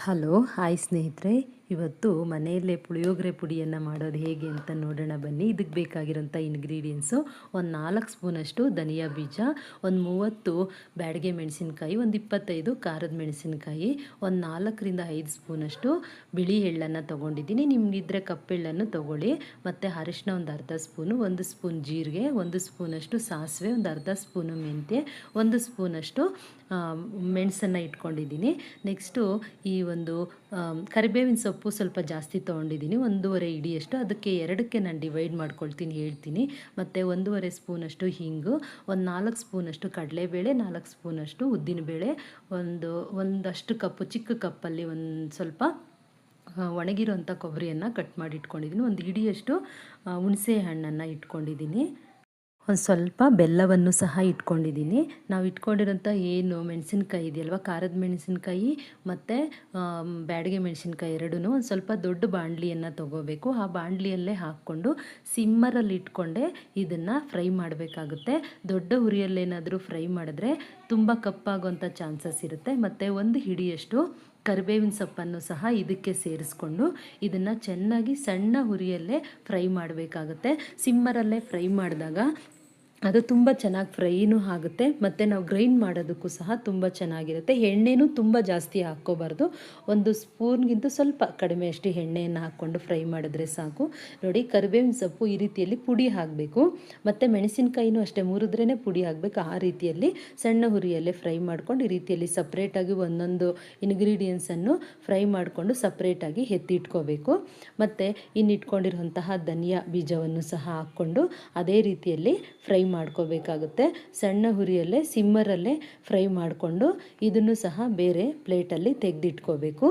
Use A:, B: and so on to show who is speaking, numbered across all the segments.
A: Hello hi ಸ್ನೇಹಿತರೆ, ಇವತ್ತು ಮನೆಯಲ್ಲೇ ಪುಳಿಯೋಗರೆ ಪುಡಿಯನ್ನು ಮಾಡೋದು ಹೇಗೆ ಅಂತ ನೋಡೋಣ ಬನ್ನಿ. ಇದಕ್ಕೆ ಬೇಕಾಗಿರೋಂಥ ಇಂಗ್ರೀಡಿಯೆಂಟ್ಸು ಒಂದು 4 ಸ್ಪೂನಷ್ಟು ಧನಿಯಾ ಬೀಜ, ಒಂದು 30 ಬ್ಯಾಡಗೆ ಮೆಣಸಿನ್ಕಾಯಿ, ಒಂದು 25 ಖಾರದ ಮೆಣಸಿನ್ಕಾಯಿ, ಒಂದು 4ರಿಂದ 5 ಸ್ಪೂನಷ್ಟು ಬಿಳಿ ಎಳ್ಳನ್ನು ತೊಗೊಂಡಿದ್ದೀನಿ. ನಿಮಗಿದ್ರೆ ಕಪ್ಪೆಳ್ಳನ್ನು ತೊಗೊಳ್ಳಿ. ಮತ್ತು ಅರಿಶಿನ ಒಂದು ಅರ್ಧ ಸ್ಪೂನು, 1 ಸ್ಪೂನ್ ಜೀರಿಗೆ, 1 ಸ್ಪೂನಷ್ಟು ಸಾಸಿವೆ, ಒಂದು ಅರ್ಧ ಸ್ಪೂನು ಮೆಂತ್ಯ, 1 ಸ್ಪೂನಷ್ಟು ಮೆಣಸನ್ನು ಇಟ್ಕೊಂಡಿದ್ದೀನಿ. ನೆಕ್ಸ್ಟು ಈ ಒಂದು ಕರಿಬೇವಿನ ಸೊಪ್ಪು ಸ್ವಲ್ಪ ಜಾಸ್ತಿ ತೊಗೊಂಡಿದ್ದೀನಿ, 1.5 ಹಿಡಿಯಷ್ಟು. ಅದಕ್ಕೆ 2ಕ್ಕೆ ನಾನು ಡಿವೈಡ್ ಮಾಡ್ಕೊಳ್ತೀನಿ, ಹೇಳ್ತೀನಿ. ಮತ್ತು 1.5 ಸ್ಪೂನಷ್ಟು ಹಿಂಗು, ಒಂದು 4 ಸ್ಪೂನಷ್ಟು ಕಡಲೆಬೇಳೆ, 4 ಸ್ಪೂನಷ್ಟು ಉದ್ದಿನಬೇಳೆ, ಒಂದಷ್ಟು ಕಪ್ಪು ಚಿಕ್ಕ ಕಪ್ಪಲ್ಲಿ ಒಂದು ಸ್ವಲ್ಪ ಒಣಗಿರೋಂಥ ಕೊಬ್ಬರಿಯನ್ನು ಕಟ್ ಮಾಡಿ ಇಟ್ಕೊಂಡಿದ್ದೀನಿ. ಒಂದು ಹಿಡಿಯಷ್ಟು ಹುಣಸೆ ಹಣ್ಣನ್ನು ಇಟ್ಕೊಂಡಿದ್ದೀನಿ. ಒಂದು ಸ್ವಲ್ಪ ಬೆಲ್ಲವನ್ನು ಸಹ ಇಟ್ಕೊಂಡಿದ್ದೀನಿ. ನಾವು ಇಟ್ಕೊಂಡಿರೋಂಥ ಏನು ಮೆಣಸಿನ್ಕಾಯಿ ಇದೆಯಲ್ವ, ಖಾರದ ಮೆಣಸಿನ್ಕಾಯಿ ಮತ್ತು ಬ್ಯಾಡಗೆ ಮೆಣಸಿನ್ಕಾಯಿ ಎರಡೂ ಒಂದು ಸ್ವಲ್ಪ ದೊಡ್ಡ ಬಾಣಲಿಯನ್ನು ತೊಗೋಬೇಕು. ಆ ಬಾಣಲಿಯಲ್ಲೇ ಹಾಕ್ಕೊಂಡು ಸಿಮ್ಮರಲ್ಲಿ ಇಟ್ಕೊಂಡೆ ಇದನ್ನು ಫ್ರೈ ಮಾಡಬೇಕಾಗುತ್ತೆ. ದೊಡ್ಡ ಉರಿಯಲ್ಲೇನಾದರೂ ಫ್ರೈ ಮಾಡಿದ್ರೆ ತುಂಬ ಕಪ್ಪಾಗುವಂಥ ಚಾನ್ಸಸ್ ಇರುತ್ತೆ. ಮತ್ತು ಒಂದು ಹಿಡಿಯಷ್ಟು ಕರಿಬೇವಿನ ಸೊಪ್ಪನ್ನು ಸಹ ಇದಕ್ಕೆ ಸೇರಿಸ್ಕೊಂಡು ಇದನ್ನು ಚೆನ್ನಾಗಿ ಸಣ್ಣ ಉರಿಯಲ್ಲೇ ಫ್ರೈ ಮಾಡಬೇಕಾಗುತ್ತೆ. ಸಿಮ್ಮರಲ್ಲೇ ಫ್ರೈ ಮಾಡಿದಾಗ ಅದು ತುಂಬ ಚೆನ್ನಾಗಿ ಫ್ರೈನೂ ಆಗುತ್ತೆ, ಮತ್ತು ನಾವು ಗ್ರೈಂಡ್ ಮಾಡೋದಕ್ಕೂ ಸಹ ತುಂಬ ಚೆನ್ನಾಗಿರುತ್ತೆ. ಎಣ್ಣೆನೂ ತುಂಬ ಜಾಸ್ತಿ ಹಾಕ್ಕೋಬಾರ್ದು, 1 ಸ್ಪೂನ್ಗಿಂತ ಸ್ವಲ್ಪ ಕಡಿಮೆ ಅಷ್ಟು ಎಣ್ಣೆಯನ್ನು ಹಾಕ್ಕೊಂಡು ಫ್ರೈ ಮಾಡಿದ್ರೆ ಸಾಕು. ನೋಡಿ, ಕರಿಬೇವಿನ ಸೊಪ್ಪು ಈ ರೀತಿಯಲ್ಲಿ ಪುಡಿ ಹಾಕಬೇಕು, ಮತ್ತು ಮೆಣಸಿನ್ಕಾಯಿನೂ ಅಷ್ಟೇ ಮುರಿದ್ರೇ ಪುಡಿ ಹಾಕಬೇಕು. ಆ ರೀತಿಯಲ್ಲಿ ಸಣ್ಣ ಹುರಿಯಲ್ಲೇ ಫ್ರೈ ಮಾಡ್ಕೊಂಡು ಈ ರೀತಿಯಲ್ಲಿ ಸಪ್ರೇಟಾಗಿ ಒಂದೊಂದು ಇಂಗ್ರೀಡಿಯೆಂಟ್ಸನ್ನು ಫ್ರೈ ಮಾಡಿಕೊಂಡು ಸಪ್ರೇಟಾಗಿ ಎತ್ತಿಟ್ಕೋಬೇಕು. ಮತ್ತು ಇನ್ನಿಟ್ಕೊಂಡಿರುವಂತಹ ಧನಿಯಾ ಬೀಜವನ್ನು ಸಹ ಹಾಕ್ಕೊಂಡು ಅದೇ ರೀತಿಯಲ್ಲಿ ಫ್ರೈ ಮಾಡ್ಕೋಬೇಕಾಗುತ್ತೆ. ಸಣ್ಣ ಹುರಿಯಲ್ಲೇ ಸಿಮ್ಮರಲ್ಲೇ ಫ್ರೈ ಮಾಡಿಕೊಂಡು ಇದನ್ನು ಸಹ ಬೇರೆ ಪ್ಲೇಟಲ್ಲಿ ತೆಗೆದಿಟ್ಕೋಬೇಕು.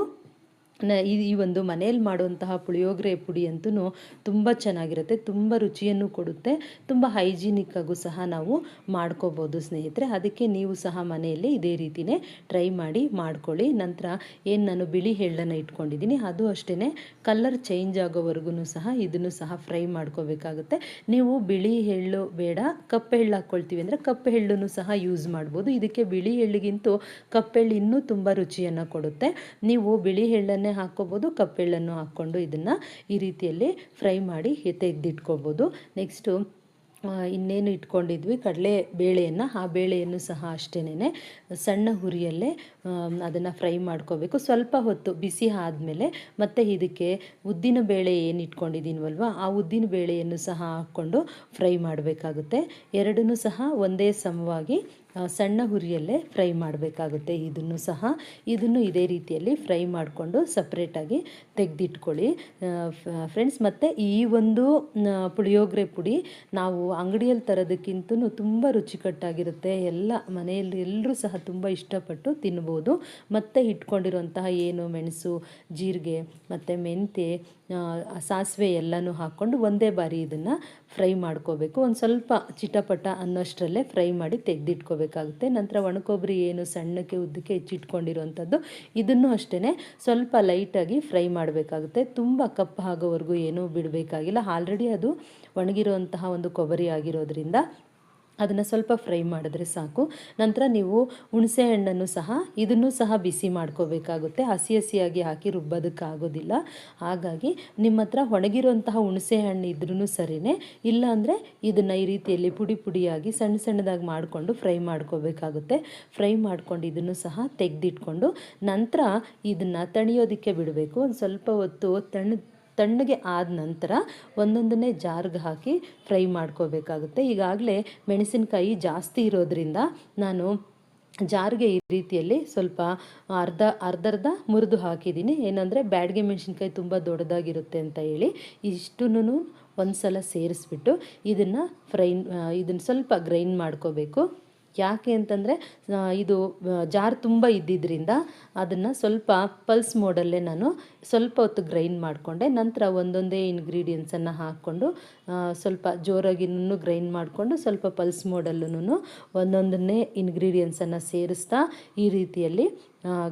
A: ಈ ಒಂದು ಮನೆಯಲ್ಲಿ ಮಾಡುವಂತಹ ಪುಳಿಯೋಗರೆ ಪುಡಿ ಅಂತೂ ತುಂಬ ಚೆನ್ನಾಗಿರುತ್ತೆ, ತುಂಬ ರುಚಿಯನ್ನು ಕೊಡುತ್ತೆ, ತುಂಬ ಹೈಜಿನಿಕ್ಕಾಗೂ ಸಹ ನಾವು ಮಾಡ್ಕೋಬೋದು ಸ್ನೇಹಿತರೆ. ಅದಕ್ಕೆ ನೀವು ಸಹ ಮನೆಯಲ್ಲಿ ಇದೇ ರೀತಿಯೇ ಟ್ರೈ ಮಾಡಿ ಮಾಡ್ಕೊಳ್ಳಿ. ನಂತರ ಏನು ನಾನು ಬಿಳಿ ಎಳ್ಳನ್ನು ಇಟ್ಕೊಂಡಿದ್ದೀನಿ, ಅದು ಅಷ್ಟೇ ಕಲರ್ ಚೇಂಜ್ ಆಗೋವರೆಗೂ ಸಹ ಇದನ್ನು ಸಹ ಫ್ರೈ ಮಾಡ್ಕೋಬೇಕಾಗುತ್ತೆ. ನೀವು ಬಿಳಿ ಎಳ್ಳು ಬೇಡ, ಕಪ್ಪು ಎಳ್ಳು ಹಾಕ್ಕೊಳ್ತೀವಿ ಅಂದರೆ ಕಪ್ಪು ಎಳ್ಳನ್ನು ಸಹ ಯೂಸ್ ಮಾಡ್ಬೋದು. ಇದಕ್ಕೆ ಬಿಳಿ ಎಳ್ಳಿಗಿಂತೂ ಕಪ್ಪೆಳ್ಳು ಇನ್ನೂ ತುಂಬ ರುಚಿಯನ್ನು ಕೊಡುತ್ತೆ. ನೀವು ಬಿಳಿ ಎಳ್ಳನ್ನೇ ಹಾಕ್ಕೋಬೋದು, ಕಪ್ಪೆಳ್ಳನ್ನು ಹಾಕ್ಕೊಂಡು ಇದನ್ನು ಈ ರೀತಿಯಲ್ಲಿ ಫ್ರೈ ಮಾಡಿ ತೆಗೆದಿಟ್ಕೋಬೋದು. ನೆಕ್ಸ್ಟು ಇನ್ನೇನು ಇಟ್ಕೊಂಡಿದ್ವಿ ಕಡಲೆ ಬೇಳೆಯನ್ನು, ಆ ಬೇಳೆಯನ್ನು ಸಹ ಅಷ್ಟೇನೆ ಸಣ್ಣ ಹುರಿಯಲ್ಲೇ ಅದನ್ನು ಫ್ರೈ ಮಾಡ್ಕೋಬೇಕು. ಸ್ವಲ್ಪ ಹೊತ್ತು ಬಿಸಿ ಆದಮೇಲೆ ಮತ್ತು ಇದಕ್ಕೆ ಉದ್ದಿನ ಬೇಳೆ ಏನು ಇಟ್ಕೊಂಡಿದ್ದೀನಲ್ವ, ಆ ಉದ್ದಿನ ಬೇಳೆಯನ್ನು ಸಹ ಹಾಕ್ಕೊಂಡು ಫ್ರೈ ಮಾಡಬೇಕಾಗುತ್ತೆ. ಎರಡನ್ನೂ ಸಹ ಒಂದೇ ಸಮವಾಗಿ ಸಣ್ಣ ಹುರಿಯಲ್ಲೇ ಫ್ರೈ ಮಾಡಬೇಕಾಗುತ್ತೆ. ಇದನ್ನು ಇದೇ ರೀತಿಯಲ್ಲಿ ಫ್ರೈ ಮಾಡಿಕೊಂಡು ಸಪ್ರೇಟಾಗಿ ತೆಗೆದಿಟ್ಕೊಳ್ಳಿ ಫ್ರೆಂಡ್ಸ್. ಮತ್ತು ಈ ಒಂದು ಪುಳಿಯೋಗರೆ ಪುಡಿ ನಾವು ಅಂಗಡಿಯಲ್ಲಿ ತರೋದಕ್ಕಿಂತಲೂ ತುಂಬ ರುಚಿಕಟ್ಟಾಗಿರುತ್ತೆ. ಎಲ್ಲ ಮನೆಯಲ್ಲಿ ಎಲ್ಲರೂ ಸಹ ತುಂಬ ಇಷ್ಟಪಟ್ಟು ತಿನ್ಬೋದು. ಮತ್ತು ಇಟ್ಕೊಂಡಿರುವಂತಹ ಏನು ಮೆಣಸು, ಜೀರಿಗೆ ಮತ್ತು ಮೆಂತ್ಯ, ಸಾಸಿವೆ ಎಲ್ಲನೂ ಹಾಕ್ಕೊಂಡು ಒಂದೇ ಬಾರಿ ಇದನ್ನು ಫ್ರೈ ಮಾಡ್ಕೋಬೇಕು. ಒಂದು ಸ್ವಲ್ಪ ಚಿಟಪಟ ಅನ್ನೋಷ್ಟರಲ್ಲೇ ಫ್ರೈ ಮಾಡಿ ತೆಗೆದಿಟ್ಕೋಬೇಕಾಗುತ್ತೆ. ನಂತರ ಒಣಕೊಬ್ಬರಿ ಏನು ಸಣ್ಣಕ್ಕೆ ಉದ್ದಕ್ಕೆ ಹೆಚ್ಚಿಟ್ಕೊಂಡಿರುವಂಥದ್ದು, ಇದನ್ನು ಅಷ್ಟೇ ಸ್ವಲ್ಪ ಲೈಟಾಗಿ ಫ್ರೈ ಮಾಡಬೇಕಾಗುತ್ತೆ. ತುಂಬ ಕಪ್ಪು ಆಗೋವರೆಗೂ ಏನೂ ಬಿಡಬೇಕಾಗಿಲ್ಲ. ಆಲ್ರೆಡಿ ಅದು ಒಣಗಿರುವಂತಹ ಒಂದು ಕೊಬ್ಬರಿ ಆಗಿರೋದ್ರಿಂದ ಅದನ್ನು ಸ್ವಲ್ಪ ಫ್ರೈ ಮಾಡಿದ್ರೆ ಸಾಕು. ನಂತರ ನೀವು ಹುಣಸೆ ಹಣ್ಣನ್ನು ಸಹ ಇದನ್ನು ಸಹ ಬಿಸಿ ಮಾಡ್ಕೋಬೇಕಾಗುತ್ತೆ. ಹಸಿಯಾಗಿ ಹಾಕಿ ರುಬ್ಬೋದಕ್ಕಾಗೋದಿಲ್ಲ. ಹಾಗಾಗಿ ನಿಮ್ಮ ಹತ್ರ ಒಣಗಿರುವಂತಹ ಹುಣಸೆ ಹಣ್ಣು ಇದ್ರೂ ಸರಿಯೇ, ಇಲ್ಲಾಂದರೆ ಇದನ್ನು ಈ ರೀತಿಯಲ್ಲಿ ಪುಡಿಯಾಗಿ ಸಣ್ಣದಾಗಿ ಮಾಡಿಕೊಂಡು ಫ್ರೈ ಮಾಡ್ಕೋಬೇಕಾಗುತ್ತೆ. ಫ್ರೈ ಮಾಡ್ಕೊಂಡು ಇದನ್ನು ಸಹ ತೆಗೆದಿಟ್ಕೊಂಡು ನಂತರ ಇದನ್ನು ತಣಿಯೋದಕ್ಕೆ ಬಿಡಬೇಕು. ಒಂದು ಸ್ವಲ್ಪ ಹೊತ್ತು ತಣ್ಣಗೆ ಆದ ನಂತರ ಒಂದೊಂದನ್ನೇ ಜಾರ್ಗೆ ಹಾಕಿ ಫ್ರೈ ಮಾಡ್ಕೋಬೇಕಾಗುತ್ತೆ. ಈಗಾಗಲೇ ಮೆಣಸಿನಕಾಯಿ ಜಾಸ್ತಿ ಇರೋದ್ರಿಂದ ನಾನು ಜಾರಿಗೆ ಈ ರೀತಿಯಲ್ಲಿ ಸ್ವಲ್ಪ ಅರ್ಧ ಮುರಿದು ಹಾಕಿದ್ದೀನಿ. ಏನಂದರೆ ಬ್ಯಾಡಗೆ ಮೆಣಸಿನ್ಕಾಯಿ ತುಂಬ ದೊಡ್ಡದಾಗಿರುತ್ತೆ ಅಂತ ಹೇಳಿ ಇಷ್ಟನ್ನು ಒಂದು ಸಲ ಸೇರಿಸ್ಬಿಟ್ಟು ಇದನ್ನು ಸ್ವಲ್ಪ ಗ್ರೈಂಡ್ ಮಾಡ್ಕೋಬೇಕು. ಯಾಕೆ ಅಂತಂದರೆ ಇದು ಜಾರ್ ತುಂಬ ಇದ್ದಿದ್ದರಿಂದ ಅದನ್ನು ಸ್ವಲ್ಪ ಪಲ್ಸ್ ಮೋಡಲ್ಲೇ ನಾನು ಸ್ವಲ್ಪ ಹೊತ್ತು ಗ್ರೈಂಡ್ ಮಾಡಿಕೊಂಡೆ. ನಂತರ ಒಂದೊಂದೇ ಇಂಗ್ರೀಡಿಯೆಂಟ್ಸನ್ನು ಹಾಕ್ಕೊಂಡು ಸ್ವಲ್ಪ ಜೋರಾಗಿನೂ ಗ್ರೈಂಡ್ ಮಾಡಿಕೊಂಡು ಸ್ವಲ್ಪ ಪಲ್ಸ್ ಮೋಡಲ್ಲೂ ಒಂದೊಂದನ್ನೇ ಇಂಗ್ರೀಡಿಯೆಂಟ್ಸನ್ನು ಸೇರಿಸ್ತಾ ಈ ರೀತಿಯಲ್ಲಿ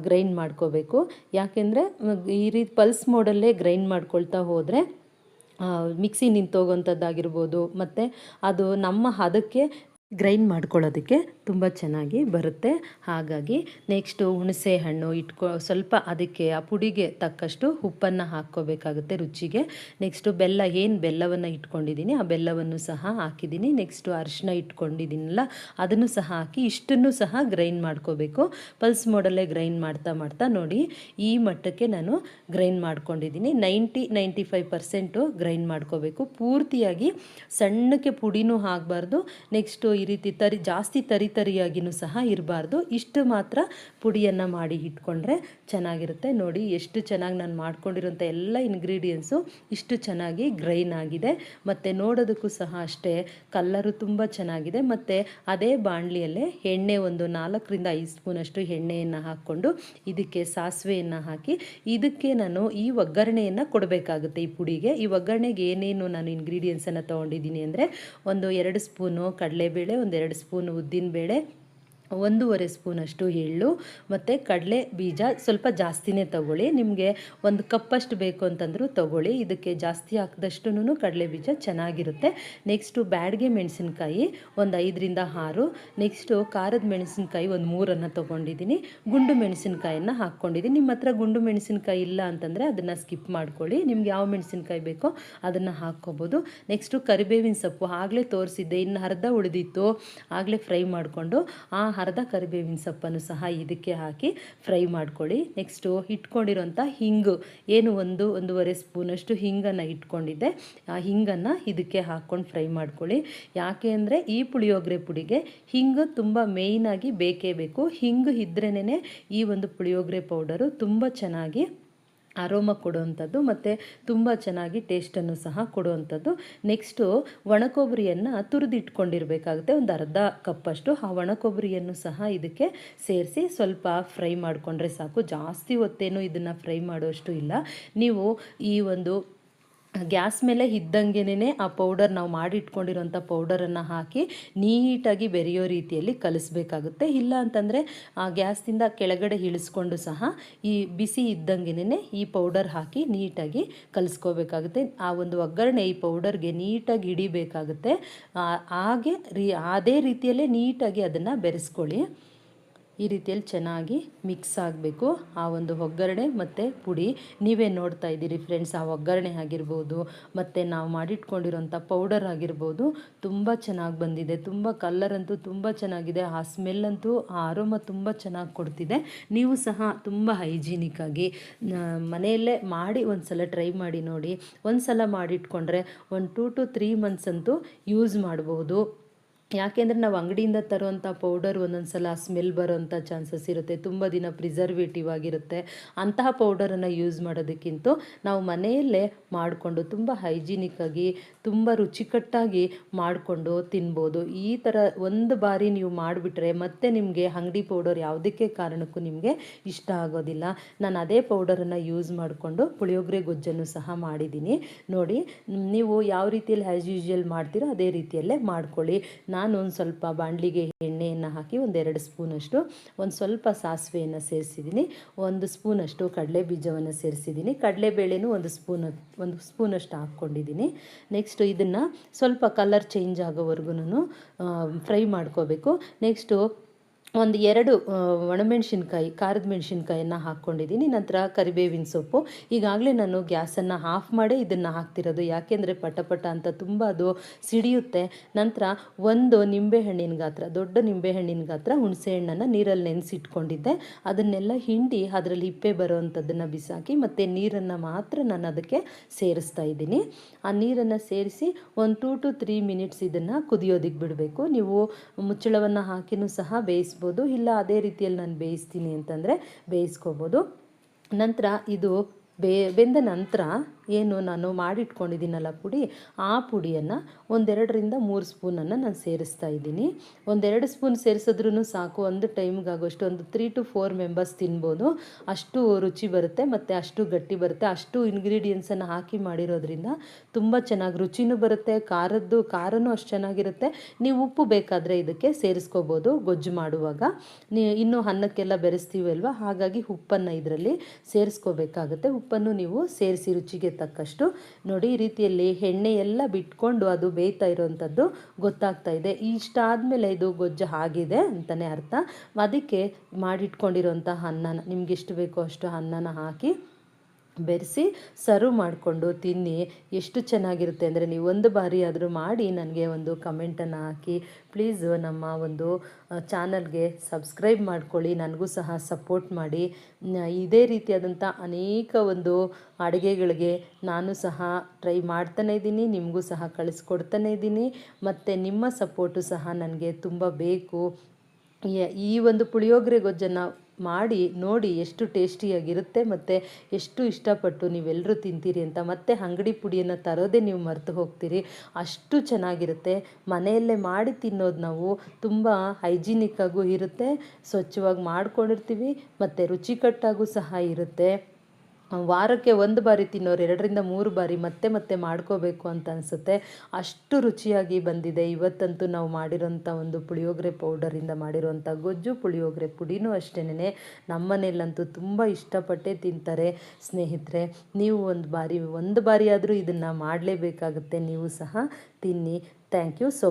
A: ಗ್ರೈಂಡ್ ಮಾಡ್ಕೋಬೇಕು. ಯಾಕೆಂದರೆ ಈ ರೀತಿ ಪಲ್ಸ್ ಮೋಡಲ್ಲೇ ಗ್ರೈಂಡ್ ಮಾಡ್ಕೊಳ್ತಾ ಹೋದರೆ ಮಿಕ್ಸಿ ನಿಂತೋಗೋಂಥದ್ದಾಗಿರ್ಬೋದು, ಮತ್ತು ಅದು ನಮ್ಮ ಹದಕ್ಕೆ ಗ್ರೈಂಡ್ ಮಾಡ್ಕೊಳ್ಳೋದಕ್ಕೆ ತುಂಬ ಚೆನ್ನಾಗಿ ಬರುತ್ತೆ. ಹಾಗಾಗಿ ನೆಕ್ಸ್ಟು ಹುಣಸೆ ಹಣ್ಣು ಸ್ವಲ್ಪ ಅದಕ್ಕೆ ಆ ಪುಡಿಗೆ ತಕ್ಕಷ್ಟು ಉಪ್ಪನ್ನು ಹಾಕ್ಕೋಬೇಕಾಗುತ್ತೆ ರುಚಿಗೆ. ನೆಕ್ಸ್ಟು ಬೆಲ್ಲವನ್ನು ಇಟ್ಕೊಂಡಿದ್ದೀನಿ ಆ ಬೆಲ್ಲವನ್ನು ಸಹ ಹಾಕಿದ್ದೀನಿ. ನೆಕ್ಸ್ಟು ಅರಿಶಿನ ಇಟ್ಕೊಂಡಿದ್ದೀನಲ್ಲ ಅದನ್ನು ಸಹ ಹಾಕಿ ಇಷ್ಟನ್ನು ಸಹ ಗ್ರೈಂಡ್ ಮಾಡ್ಕೋಬೇಕು. ಪಲ್ಸ್ ಮೋಡಲ್ಲೇ ಗ್ರೈಂಡ್ ಮಾಡ್ತಾ ಮಾಡ್ತಾ ನೋಡಿ ಈ ಮಟ್ಟಕ್ಕೆ ನಾನು ಗ್ರೈಂಡ್ ಮಾಡ್ಕೊಂಡಿದ್ದೀನಿ. 95% ಗ್ರೈಂಡ್ ಮಾಡ್ಕೋಬೇಕು. ಪೂರ್ತಿಯಾಗಿ ಸಣ್ಣಕ್ಕೆ ಪುಡಿನೂ ಆಗಬಾರ್ದು. ನೆಕ್ಸ್ಟು ಈ ರೀತಿ ಜಾಸ್ತಿ ತರಿಯಾಗಿನೂ ಸಹ ಇರಬಾರ್ದು. ಇಷ್ಟು ಮಾತ್ರ ಪುಡಿಯನ್ನು ಮಾಡಿ ಇಟ್ಕೊಂಡ್ರೆ ಚೆನ್ನಾಗಿರುತ್ತೆ. ನೋಡಿ ಎಷ್ಟು ಚೆನ್ನಾಗಿ ನಾನು ಮಾಡ್ಕೊಂಡಿರೋಂಥ ಎಲ್ಲ ಇಂಗ್ರೀಡಿಯೆಂಟ್ಸು ಇಷ್ಟು ಚೆನ್ನಾಗಿ ಗ್ರೈನ್ ಆಗಿದೆ. ಮತ್ತು ನೋಡೋದಕ್ಕೂ ಸಹ ಅಷ್ಟೇ ಕಲ್ಲರು ತುಂಬ ಚೆನ್ನಾಗಿದೆ. ಮತ್ತು ಅದೇ ಬಾಣಲಿಯಲ್ಲೇ ಎಣ್ಣೆ ಒಂದು 4-5 ಸ್ಪೂನಷ್ಟು ಎಣ್ಣೆಯನ್ನು ಹಾಕ್ಕೊಂಡು ಇದಕ್ಕೆ ಸಾಸಿವೆಯನ್ನು ಹಾಕಿ ಇದಕ್ಕೆ ನಾನು ಈ ಒಗ್ಗರಣೆಯನ್ನು ಕೊಡಬೇಕಾಗುತ್ತೆ. ಈ ಪುಡಿಗೆ ಈ ಒಗ್ಗರಣೆಗೆ ಏನೇನು ನಾನು ಇಂಗ್ರೀಡಿಯೆಂಟ್ಸನ್ನು ತೊಗೊಂಡಿದ್ದೀನಿ ಅಂದರೆ ಒಂದು 2 ಸ್ಪೂನು ಕಡಲೆಬೇಳೆ, 1-2 ಸ್ಪೂನು ಉದ್ದಿನಬೇಳೆ, 1.5 ಸ್ಪೂನಷ್ಟು ಎಳ್ಳು ಮತ್ತು ಕಡಲೆ ಬೀಜ ಸ್ವಲ್ಪ ಜಾಸ್ತಿನೇ ತಗೊಳ್ಳಿ. ನಿಮಗೆ 1 ಕಪ್ಪಷ್ಟು ಬೇಕು ಅಂತಂದರೂ ತಗೊಳ್ಳಿ. ಇದಕ್ಕೆ ಜಾಸ್ತಿ ಹಾಕಿದಷ್ಟು ಕಡಲೆ ಬೀಜ ಚೆನ್ನಾಗಿರುತ್ತೆ. ನೆಕ್ಸ್ಟು ಬ್ಯಾಡಗೆ ಮೆಣಸಿನ್ಕಾಯಿ ಒಂದು 5-6, ನೆಕ್ಸ್ಟು ಖಾರದ ಮೆಣಸಿನ್ಕಾಯಿ ಒಂದು 3 ತೊಗೊಂಡಿದ್ದೀನಿ. ಗುಂಡು ಮೆಣಸಿನ್ಕಾಯನ್ನು ಹಾಕ್ಕೊಂಡಿದ್ದೀನಿ. ನಿಮ್ಮ ಹತ್ರ ಗುಂಡು ಮೆಣಸಿನ್ಕಾಯಿ ಇಲ್ಲ ಅಂತಂದರೆ ಅದನ್ನು ಸ್ಕಿಪ್ ಮಾಡ್ಕೊಳ್ಳಿ. ನಿಮ್ಗೆ ಯಾವ ಮೆಣಸಿನ್ಕಾಯಿ ಬೇಕೋ ಅದನ್ನು ಹಾಕ್ಕೋಬೋದು. ನೆಕ್ಸ್ಟು ಕರಿಬೇವಿನ ಸೊಪ್ಪು ಆಗಲೇ ತೋರಿಸಿದ್ದೆ, ಇನ್ನು ಅರ್ಧ ಉಳಿದಿತ್ತು ಆಗಲೇ ಫ್ರೈ ಮಾಡಿಕೊಂಡು ಆ ಅರ್ಧ ಕರಿಬೇವಿನ ಸೊಪ್ಪನ್ನು ಸಹ ಇದಕ್ಕೆ ಹಾಕಿ ಫ್ರೈ ಮಾಡ್ಕೊಳ್ಳಿ. ನೆಕ್ಸ್ಟು ಇಟ್ಕೊಂಡಿರೋಂಥ ಹಿಂಗು ಏನು 1-1.5 ಸ್ಪೂನಷ್ಟು ಹಿಂಗನ್ನು ಇಟ್ಕೊಂಡಿದ್ದೆ. ಆ ಹಿಂಗನ್ನು ಇದಕ್ಕೆ ಹಾಕ್ಕೊಂಡು ಫ್ರೈ ಮಾಡ್ಕೊಳ್ಳಿ. ಯಾಕೆ ಅಂದರೆ ಈ ಪುಳಿಯೋಗರೆ ಪುಡಿಗೆ ಹಿಂಗು ತುಂಬ ಮೇಯ್ನಾಗಿ ಬೇಕೇ ಬೇಕು. ಹಿಂಗು ಇದ್ರೇ ಈ ಒಂದು ಪುಳಿಯೋಗರೆ ಪೌಡರು ತುಂಬ ಚೆನ್ನಾಗಿ ಅರೋಮ ಕೊಡುವಂಥದ್ದು ಮತ್ತು ತುಂಬ ಚೆನ್ನಾಗಿ ಟೇಸ್ಟನ್ನು ಸಹ ಕೊಡುವಂಥದ್ದು. ನೆಕ್ಸ್ಟು ಒಣಕೊಬ್ಬರಿಯನ್ನು ತುರಿದಿಟ್ಕೊಂಡಿರಬೇಕಾಗುತ್ತೆ ಒಂದು ಅರ್ಧ ಕಪ್ಪಷ್ಟು. ಆ ಒಣಕೊಬ್ಬರಿಯನ್ನು ಸಹ ಇದಕ್ಕೆ ಸೇರಿಸಿ ಸ್ವಲ್ಪ ಫ್ರೈ ಮಾಡಿಕೊಂಡ್ರೆ ಸಾಕು. ಜಾಸ್ತಿ ಹೊತ್ತೇನು ಇದನ್ನು ಫ್ರೈ ಮಾಡುವಷ್ಟು ಇಲ್ಲ. ನೀವು ಈ ಒಂದು ಗ್ಯಾಸ್ ಮೇಲೆ ಇದ್ದಂಗೆನೇ ಆ ಪೌಡರ್ ನಾವು ಮಾಡಿಟ್ಕೊಂಡಿರೋಂಥ ಪೌಡರನ್ನು ಹಾಕಿ ನೀಟಾಗಿ ಬೆರೆಯೋ ರೀತಿಯಲ್ಲಿ ಕಲಿಸ್ಬೇಕಾಗುತ್ತೆ. ಇಲ್ಲ ಅಂತಂದರೆ ಆ ಗ್ಯಾಸ್ದಿಂದ ಕೆಳಗಡೆ ಇಳಿಸ್ಕೊಂಡು ಸಹ ಈ ಬಿಸಿ ಇದ್ದಂಗೆನೇ ಈ ಪೌಡರ್ ಹಾಕಿ ನೀಟಾಗಿ ಕಲಿಸ್ಕೋಬೇಕಾಗುತ್ತೆ. ಆ ಒಂದು ಒಗ್ಗರಣೆ ಈ ಪೌಡರ್ಗೆ ನೀಟಾಗಿ ಹಿಡಿಬೇಕಾಗುತ್ತೆ. ಅದೇ ರೀತಿಯಲ್ಲೇ ನೀಟಾಗಿ ಅದನ್ನು ಬೆರೆಸ್ಕೊಳ್ಳಿ. ಈ ರೀತಿಯಲ್ಲಿ ಚೆನ್ನಾಗಿ ಮಿಕ್ಸ್ ಆಗಬೇಕು ಆ ಒಂದು ಒಗ್ಗರಣೆ ಮತ್ತು ಪುಡಿ. ನೀವೇ ನೋಡ್ತಾ ಇದ್ದೀರಿ ಫ್ರೆಂಡ್ಸ್, ಆ ಒಗ್ಗರಣೆ ಆಗಿರ್ಬೋದು ಮತ್ತು ನಾವು ಮಾಡಿಟ್ಕೊಂಡಿರೋಂಥ ಪೌಡರ್ ಆಗಿರ್ಬೋದು ತುಂಬ ಚೆನ್ನಾಗಿ ಬಂದಿದೆ. ತುಂಬ ಕಲ್ಲರಂತೂ ತುಂಬ ಚೆನ್ನಾಗಿದೆ. ಆ ಸ್ಮೆಲ್ಲಂತೂ ಆ ಅರೋಮ ತುಂಬ ಚೆನ್ನಾಗಿ ಕೊಡ್ತಿದೆ. ನೀವು ಸಹ ತುಂಬ ಹೈಜೀನಿಕ್ಕಾಗಿ ಮನೆಯಲ್ಲೇ ಮಾಡಿ ಒಂದು ಸಲ ಟ್ರೈ ಮಾಡಿ ನೋಡಿ. ಒಂದು ಸಲ ಮಾಡಿಟ್ಕೊಂಡ್ರೆ 1 to 3 months ಅಂತೂ ಯೂಸ್ ಮಾಡ್ಬೋದು. ಯಾಕೆಂದರೆ ನಾವು ಅಂಗಡಿಯಿಂದ ತರುವಂಥ ಪೌಡರ್ ಒಂದೊಂದು ಸಲ ಸ್ಮೆಲ್ ಬರೋಂಥ ಚಾನ್ಸಸ್ ಇರುತ್ತೆ. ತುಂಬ ದಿನ ಪ್ರಿಸರ್ವೇಟಿವ್ ಆಗಿರುತ್ತೆ. ಅಂತಹ ಪೌಡರನ್ನು ಯೂಸ್ ಮಾಡೋದಕ್ಕಿಂತ ನಾವು ಮನೆಯಲ್ಲೇ ಮಾಡಿಕೊಂಡು ತುಂಬ ಹೈಜೀನಿಕ್ಕಾಗಿ ತುಂಬ ರುಚಿಕಟ್ಟಾಗಿ ಮಾಡಿಕೊಂಡು ತಿನ್ಬೋದು. ಈ ಥರ ಒಂದು ಬಾರಿ ನೀವು ಮಾಡಿಬಿಟ್ರೆ ಮತ್ತೆ ನಿಮಗೆ ಅಂಗಡಿ ಪೌಡರ್ ಯಾವುದಕ್ಕೆ ಕಾರಣಕ್ಕೂ ನಿಮಗೆ ಇಷ್ಟ ಆಗೋದಿಲ್ಲ. ನಾನು ಅದೇ ಪೌಡರನ್ನು ಯೂಸ್ ಮಾಡಿಕೊಂಡು ಪುಳಿಯೋಗರೆ ಗೊಜ್ಜನ್ನು ಸಹ ಮಾಡಿದ್ದೀನಿ. ನೋಡಿ, ನೀವು ಯಾವ ರೀತಿಯಲ್ಲಿ ಆ್ಯಸ್ ಯೂಶುವಲ್ ಮಾಡ್ತೀರೋ ಅದೇ ರೀತಿಯಲ್ಲೇ ಮಾಡ್ಕೊಳ್ಳಿ. ನಾನು ಒಂದು ಸ್ವಲ್ಪ ಬಾಣಲಿಗೆ ಎಣ್ಣೆಯನ್ನು ಹಾಕಿ 1-2 ಸ್ಪೂನಷ್ಟು ಒಂದು ಸ್ವಲ್ಪ ಸಾಸಿವೆಯನ್ನು ಸೇರಿಸಿದ್ದೀನಿ. 1 ಸ್ಪೂನಷ್ಟು ಕಡಲೆ ಬೀಜವನ್ನು ಸೇರಿಸಿದ್ದೀನಿ. ಕಡಲೆಬೇಳೆನೂ 1 ಸ್ಪೂನಷ್ಟು ಹಾಕ್ಕೊಂಡಿದ್ದೀನಿ. ನೆಕ್ಸ್ಟು ಇದನ್ನು ಸ್ವಲ್ಪ ಕಲರ್ ಚೇಂಜ್ ಆಗೋವರೆಗೂ ಫ್ರೈ ಮಾಡ್ಕೋಬೇಕು. ನೆಕ್ಸ್ಟು 1-2 ಒಣಮೆಣಸಿನ್ಕಾಯಿ ಖಾರದ ಮೆಣಸಿನ್ಕಾಯನ್ನು ಹಾಕ್ಕೊಂಡಿದ್ದೀನಿ. ನಂತರ ಕರಿಬೇವಿನ ಸೊಪ್ಪು. ಈಗಾಗಲೇ ನಾನು ಗ್ಯಾಸನ್ನು ಆಫ್ ಮಾಡಿ ಇದನ್ನು ಹಾಕ್ತಿರೋದು, ಯಾಕೆಂದರೆ ಪಟ ಅಂತ ತುಂಬ ಅದು ಸಿಡಿಯುತ್ತೆ. ನಂತರ 1 ನಿಂಬೆಹಣ್ಣಿನ ಗಾತ್ರ, ದೊಡ್ಡ ನಿಂಬೆಹಣ್ಣಿನ ಗಾತ್ರ ಹುಣಸೆ ಹಣ್ಣನ್ನು ನೀರಲ್ಲಿ ನೆನೆಸಿಟ್ಕೊಂಡಿದ್ದೆ. ಅದನ್ನೆಲ್ಲ ಹಿಂಡಿ ಅದರಲ್ಲಿ ಹಿಪ್ಪೆ ಬರೋವಂಥದ್ದನ್ನು ಬಿಸಾಕಿ ಮತ್ತು ನೀರನ್ನು ಮಾತ್ರ ನಾನು ಅದಕ್ಕೆ ಸೇರಿಸ್ತಾ ಇದ್ದೀನಿ. ಆ ನೀರನ್ನು ಸೇರಿಸಿ 1 to 3 minutes ಇದನ್ನು ಕುದಿಯೋದಕ್ಕೆ ಬಿಡಬೇಕು. ನೀವು ಮುಚ್ಚಳವನ್ನು ಹಾಕಿನೂ ಸಹ ಬೇಯಿಸ್ಬೋದು. ಇಲ್ಲ ಅದೇ ರೀತಿಯಲ್ಲಿ ನಾನು ಬೇಯಿಸ್ತೀನಿ ಅಂತಂದರೆ ಬೇಯಿಸ್ಕೋಬೋದು. ನಂತರ ಇದು ಬೆಂದ ನಂತರ ಏನು ನಾನು ಮಾಡಿಟ್ಕೊಂಡಿದ್ದೀನಲ್ಲ ಪುಡಿ, ಆ ಪುಡಿಯನ್ನು 1-2-3 ಸ್ಪೂನನ್ನು ನಾನು ಸೇರಿಸ್ತಾ ಇದ್ದೀನಿ. 1-2 ಸ್ಪೂನ್ ಸೇರಿಸಿದ್ರೂ ಸಾಕು. ಒಂದು ಟೈಮ್ಗಾಗೋಷ್ಟು ಒಂದು 3 to 4 ಮೆಂಬರ್ಸ್ ತಿನ್ಬೋದು. ಅಷ್ಟು ರುಚಿ ಬರುತ್ತೆ ಮತ್ತು ಅಷ್ಟು ಗಟ್ಟಿ ಬರುತ್ತೆ. ಅಷ್ಟು ಇಂಗ್ರೀಡಿಯೆಂಟ್ಸನ್ನು ಹಾಕಿ ಮಾಡಿರೋದ್ರಿಂದ ತುಂಬ ಚೆನ್ನಾಗಿ ರುಚಿನೂ ಬರುತ್ತೆ. ಖಾರನೂ ಅಷ್ಟು ಚೆನ್ನಾಗಿರುತ್ತೆ. ನೀವು ಉಪ್ಪು ಬೇಕಾದರೆ ಇದಕ್ಕೆ ಸೇರಿಸ್ಕೋಬೋದು ಗೊಜ್ಜು ಮಾಡುವಾಗ. ಇನ್ನೂ ಅನ್ನಕ್ಕೆಲ್ಲ ಬೆರೆಸ್ತೀವಲ್ವ, ಹಾಗಾಗಿ ಉಪ್ಪನ್ನು ಇದರಲ್ಲಿ ಸೇರಿಸ್ಕೋಬೇಕಾಗುತ್ತೆ. ಉಪ್ಪನ್ನು ನೀವು ಸೇರಿಸಿ ರುಚಿಗೆ ತಕ್ಕಷ್ಟು. ನೋಡಿ ಈ ರೀತಿಯಲ್ಲಿ ಎಣ್ಣೆ ಎಲ್ಲ ಬಿಟ್ಕೊಂಡು ಅದು ಬೇಯ್ತಾ ಇರೋವಂಥದ್ದು ಗೊತ್ತಾಗ್ತಾ ಇದೆ. ಇಷ್ಟಾದಮೇಲೆ ಇದು ಗೊಜ್ಜು ಆಗಿದೆ ಅಂತಲೇ ಅರ್ಥ. ಅದಕ್ಕೆ ಮಾಡಿಟ್ಕೊಂಡಿರೋಂಥ ಅನ್ನನ ನಿಮ್ಗೆ ಎಷ್ಟು ಬೇಕೋ ಅಷ್ಟು ಅನ್ನನ ಹಾಕಿ ಬೆರೆಸಿ ಸರ್ವ್ ಮಾಡಿಕೊಂಡು ತಿನ್ನಿ. ಎಷ್ಟು ಚೆನ್ನಾಗಿರುತ್ತೆ ಅಂದರೆ ನೀವು ಒಂದು ಬಾರಿ ಆದರೂ ಮಾಡಿ ನನಗೆ ಒಂದು ಕಮೆಂಟನ್ನು ಹಾಕಿ. ಪ್ಲೀಸ್ ನಮ್ಮ ಒಂದು ಚಾನಲ್ಗೆ ಸಬ್ಸ್ಕ್ರೈಬ್ ಮಾಡ್ಕೊಳ್ಳಿ, ನನಗೂ ಸಹ ಸಪೋರ್ಟ್ ಮಾಡಿ. ಇದೇ ರೀತಿಯಾದಂಥ ಅನೇಕ ಒಂದು ಅಡುಗೆಗಳಿಗೆ ನಾನು ಸಹ ಟ್ರೈ ಮಾಡ್ತಾನೇ ಇದ್ದೀನಿ, ನಿಮಗೂ ಸಹ ಕಳಿಸ್ಕೊಡ್ತಾನೇ ಇದ್ದೀನಿ. ಮತ್ತು ನಿಮ್ಮ ಸಪೋರ್ಟು ಸಹ ನನಗೆ ತುಂಬ ಬೇಕು. ಈ ಒಂದು ಪುಳಿಯೋಗರೆ ಗೊಜ್ಜನ್ನು ಮಾಡಿ ನೋಡಿ ಎಷ್ಟು ಟೇಸ್ಟಿಯಾಗಿರುತ್ತೆ ಮತ್ತು ಎಷ್ಟು ಇಷ್ಟಪಟ್ಟು ನೀವೆಲ್ಲರೂ ತಿಂತೀರಿ ಅಂತ. ಮತ್ತು ಅಂಗಡಿ ಪುಡಿಯನ್ನು ತರೋದೇ ನೀವು ಮರೆತು ಹೋಗ್ತೀರಿ, ಅಷ್ಟು ಚೆನ್ನಾಗಿರುತ್ತೆ. ಮನೆಯಲ್ಲೇ ಮಾಡಿ ತಿನ್ನೋದು ನಾವು ತುಂಬ ಹೈಜಿನಿಕ್ಕಾಗೂ ಇರುತ್ತೆ, ಸ್ವಚ್ಛವಾಗಿ ಮಾಡ್ಕೊಂಡಿರ್ತೀವಿ ಮತ್ತು ರುಚಿಕಟ್ಟಾಗೂ ಸಹ ಇರುತ್ತೆ. ವಾರಕ್ಕೆ ಒಂದು ಬಾರಿ ತಿನ್ನೋರು 2-3 ಬಾರಿ ಮತ್ತೆ ಮತ್ತೆ ಮಾಡ್ಕೋಬೇಕು ಅಂತ ಅನಿಸುತ್ತೆ, ಅಷ್ಟು ರುಚಿಯಾಗಿ ಬಂದಿದೆ. ಇವತ್ತಂತೂ ನಾವು ಮಾಡಿರೋಂಥ ಒಂದು ಪುಳಿಯೋಗರೆ ಪೌಡರಿಂದ ಮಾಡಿರೋಂಥ ಗೊಜ್ಜು, ಪುಳಿಯೋಗರೆ ಪುಡಿನೂ ಅಷ್ಟೇನೆ ನಮ್ಮ ಮನೆಯಲ್ಲಂತೂ ತುಂಬ ಇಷ್ಟಪಟ್ಟೇ ತಿಂತಾರೆ ಸ್ನೇಹಿತರೆ. ನೀವು ಒಂದು ಬಾರಿ ಆದರೂ ಇದನ್ನು ಮಾಡಲೇಬೇಕಾಗುತ್ತೆ, ನೀವು ಸಹ ತಿನ್ನಿ. Thank you so